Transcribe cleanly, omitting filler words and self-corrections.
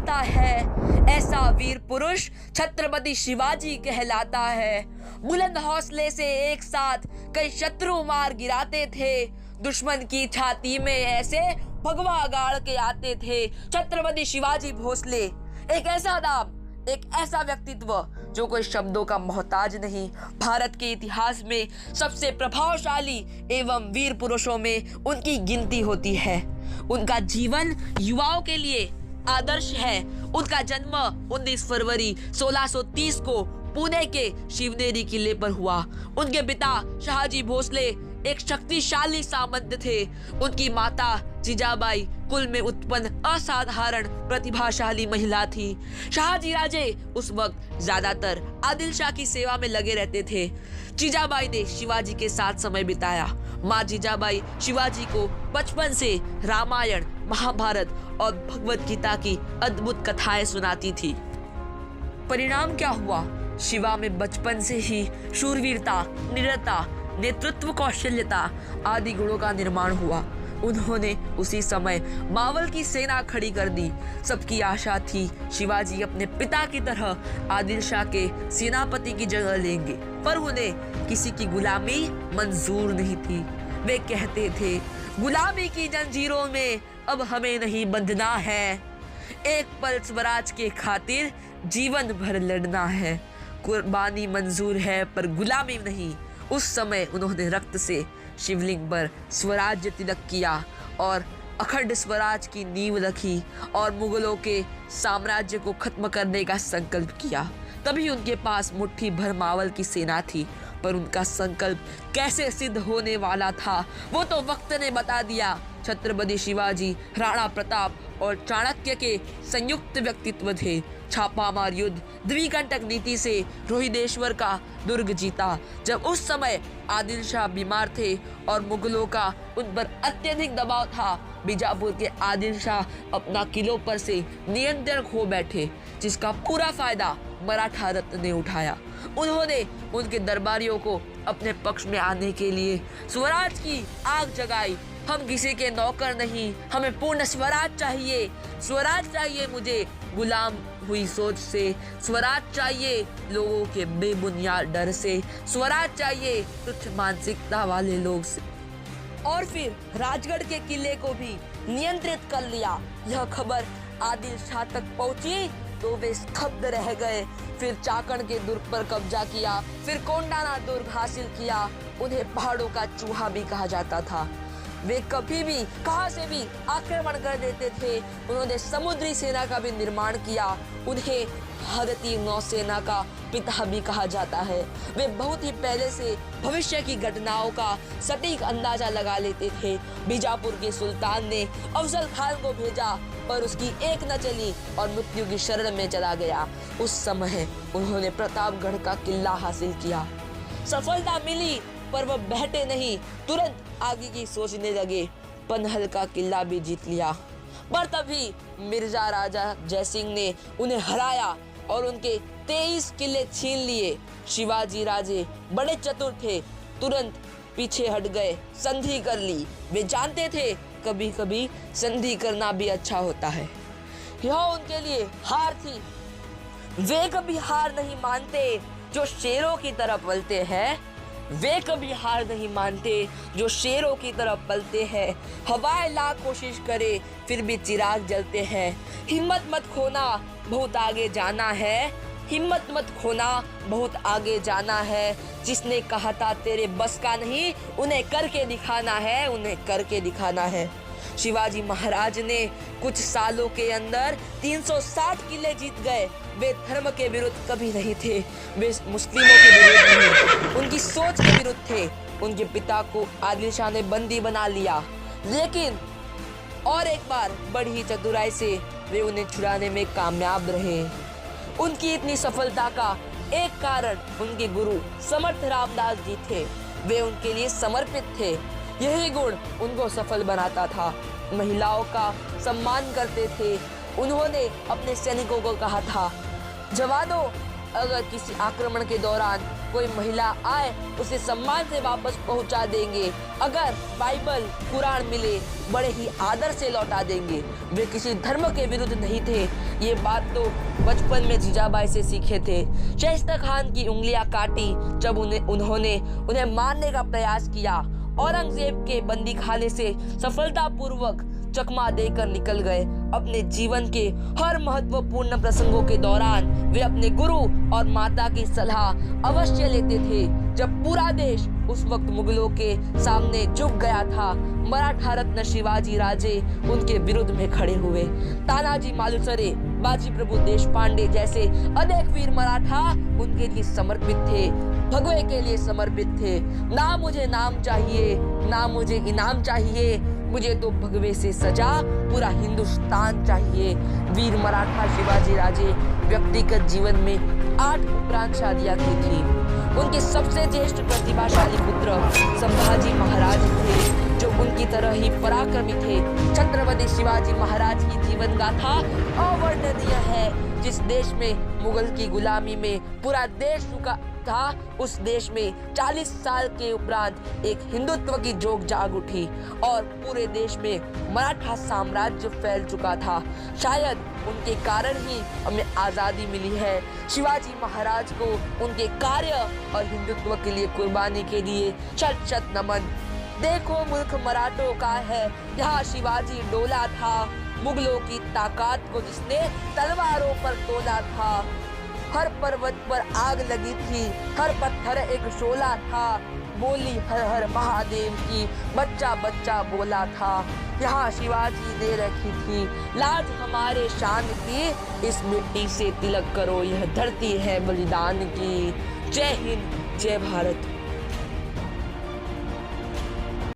जाता है, ऐसा वीर पुरुष छत्रपति शिवाजी कहलाता है। बुलंद हौसले से एक साथ कई शत्रु मार गिराते थे, दुश्मन की छाती में ऐसे भगवा गाड़ के आते थे। छत्रपति शिवाजी भोसले एक ऐसा नाम, एक ऐसा व्यक्तित्व जो कोई शब्दों का मोहताज नहीं। भारत के इतिहास में सबसे प्रभावशाली एवं वीर पुरुषों में उनकी गिनती होती है। उनका जीवन युवाओं के लिए आदर्श है। उनका जन्म 19 फरवरी 1630 को पुणे के शिवनेरी किले पर हुआ। उनके पिता शहाजी भोसले एक शक्तिशाली सामंत थे। उनकी माता जीजाबाई कुल में उत्पन्न असाधारण प्रतिभाशाली महिला थी। शहाजी राजे उस वक्त ज्यादातर आदिल शाह की सेवा में लगे रहते थे। जीजाबाई ने शिवाजी के साथ समय बिताया। माँ जीजाबाई शिवाजी को बचपन से रामायण, महाभारत और भगवत गीता की अद्भुत कथाएं सुनाती थी। परिणाम क्या हुआ? शिवा में बचपन से ही शूरवीरता, निडरता, नेतृत्व कौशल्यता आदि गुणों का निर्माण हुआ। उन्होंने उसी समय मावल की सेना खड़ी कर दी। सबकी आशा थी शिवाजी अपने पिता की तरह आदिल शाह के सेनापति की जगह लेंगे, पर उन्हें किसी की गुलामी मंजूर नहीं थी। वे कहते थे, गुलामी की जंजीरों में अब हमें नहीं बंधना है, एक पल स्वराज के खातिर जीवन भर लड़ना है। कुर्बानी मंजूर है पर गुलामी नहीं। उस समय उन्होंने रक्त से शिवलिंग पर स्वराज्य तिलक किया और अखंड स्वराज की नींव रखी और मुगलों के साम्राज्य को खत्म करने का संकल्प किया। तभी उनके पास मुट्ठी भर मावल की सेना थी, पर उनका संकल्प कैसे सिद्ध होने वाला था वो तो वक्त ने बता दिया। छत्रपति शिवाजी राणा प्रताप और चाणक्य के संयुक्त व्यक्तित्व थे। छापामार युद्ध, द्विकंटक नीति से रोहिदेश्वर का दुर्ग जीता। जब उस समय आदिल शाह बीमार थे और मुगलों का उन पर अत्यधिक दबाव था, बीजापुर के आदिल शाह अपना किलों पर से नियंत्रण खो बैठे, जिसका पूरा फायदा मराठा रत्न ने उठाया। उन्होंने उनके दरबारियों को अपने पक्ष में आने के लिए स्वराज की आग जगाई। हम किसी के नौकर नहीं, हमें पूर्ण स्वराज चाहिए। स्वराज चाहिए मुझे गुलाम हुई सोच से, स्वराज चाहिए लोगों के बेबुनियाद डर से, स्वराज चाहिए तुच्छ मानसिकता वाले लोग से। और फिर राजगढ़ के किले को भी नियंत्रित कर लिया। यह खबर आदिल शाह तक पहुंची तो वे स्तब्ध रह गए। फिर चाकण के दुर्ग पर कब्जा किया, फिर कोंडाना दुर्ग हासिल किया। उन्हें पहाड़ों का चूहा भी कहा जाता था। वे कभी भी कहां से भी आक्रमण कर देते थे। उन्होंने समुद्री सेना का भी निर्माण किया। उन्हें भारतीय नौसेना का पिता भी कहा जाता है। वे बहुत ही पहले से भविष्य की घटनाओं का सटीक अंदाजा लगा लेते थे। बीजापुर के सुल्तान ने अफजल खान को भेजा, पर उसकी एक न चली और मृत्यु की शरण में चला गया। उस समय उन्होंने प्रतापगढ़ का किला हासिल किया। सफलता मिली, पर वह बैठे नहीं, तुरंत आगे की सोचने लगे। पनहल का किला भी जीत लिया, पर तभी मिर्जा राजा जयसिंह ने उन्हें हराया और उनके 23 किले छीन लिए। शिवाजी राजे बड़े चतुर थे, तुरंत पीछे हट गए, संधि कर ली। वे जानते थे कभी कभी संधि करना भी अच्छा होता है। यह उनके लिए हार थी। वे कभी हार नहीं मानते जो शेरों की तरह पलते हैं। वे कभी हार नहीं मानते जो शेरों की तरह पलते हैं। हवाएं लाख कोशिश करे फिर भी चिराग जलते हैं। हिम्मत मत खोना, बहुत आगे जाना है। हिम्मत मत खोना, बहुत आगे जाना है। जिसने कहा था तेरे बस का नहीं, उन्हें करके दिखाना है, उन्हें करके दिखाना है। शिवाजी महाराज ने कुछ सालों के अंदर 360 किले जीत गए। वे धर्म के विरुद्ध कभी नहीं थे, वे मुस्लिमों के विरुद्ध नहीं, उनकी सोच के विरुद्ध थे। उनके पिता को आदिल शाह ने बंदी बना लिया, लेकिन और एक बार बड़ी चतुराई से वे उन्हें छुड़ाने में कामयाब रहे। उनकी इतनी सफलता का एक कारण उनके गुरु समर्थ रामदास जी थे। वे उनके लिए समर्पित थे। यही गुण उनको सफल बनाता था। महिलाओं का सम्मान करते थे। उन्होंने अपने सैनिकों को कहा था, जवानों, अगर किसी आक्रमण के दौरान कोई महिला आए उसे सम्मान से वापस पहुंचा देंगे। अगर बाइबल कुरान मिले बड़े ही आदर से लौटा देंगे। वे किसी धर्म के विरुद्ध नहीं थे। ये बात तो बचपन में जीजाबाई से सीखे थे। शाइस्ता खान की उंगलियां काटी जब उन्होंने उन्हें मारने का प्रयास किया। औरंगजेब के बंदी खाने से सफलतापूर्वक चकमा देकर निकल गए। अपने जीवन के हर महत्वपूर्ण प्रसंगों के दौरान वे अपने गुरु और माता की सलाह अवश्य लेते थे। जब पूरा देश उस वक्त मुगलों के सामने झुक गया था, मराठा रत्न शिवाजी राजे उनके विरुद्ध में खड़े हुए। तानाजी मालुसरे, बाजी प्रभु देशपांडे जैसे अनेक वीर मराठा उनके लिए समर्पित थे, भगवे के लिए समर्पित थे। ना मुझे नाम चाहिए, ना मुझे इनाम चाहिए, मुझे तो भगवे से सजा पूरा हिंदुस्तान चाहिए। वीर मराठा शिवाजी राजे व्यक्तिगत जीवन में 8 उपरांत शादियां की थी। उनके सबसे ज्येष्ठ प्रतिभाशाली पुत्र संभाजी महाराज थे, जो उनकी तरह ही पराक्रमी थे। छत्रपति शिवाजी महाराज की जीवन गाथा अवर्णनीय है। जिस देश में मुगल की गुलामी में पूरा देश रुका था, उस देश में 40 साल के उपरांत एक हिंदुत्व की जोग जाग उठी और पूरे देश में मराठा साम्राज्य फैल चुका था। शायद उनके कारण ही हमें आजादी मिली है। शिवाजी महाराज को उनके कार्य और हिंदुत्व के लिए कुर्बानी के लिए शत शत नमन। देखो मुल्क मराठों का है, यहाँ शिवाजी डोला था। मुगलों की ताकत को जिसने तलवारों पर तोला था। हर पर्वत पर आग लगी थी, हर पत्थर एक शोला था। बोली हर हर महादेव की, बच्चा बच्चा बोला था। यहाँ शिवाजी ने रखी थी लाज हमारे शान की। इस मिट्टी से तिलक करो, यह धरती है बलिदान की। जय हिंद, जय भारत।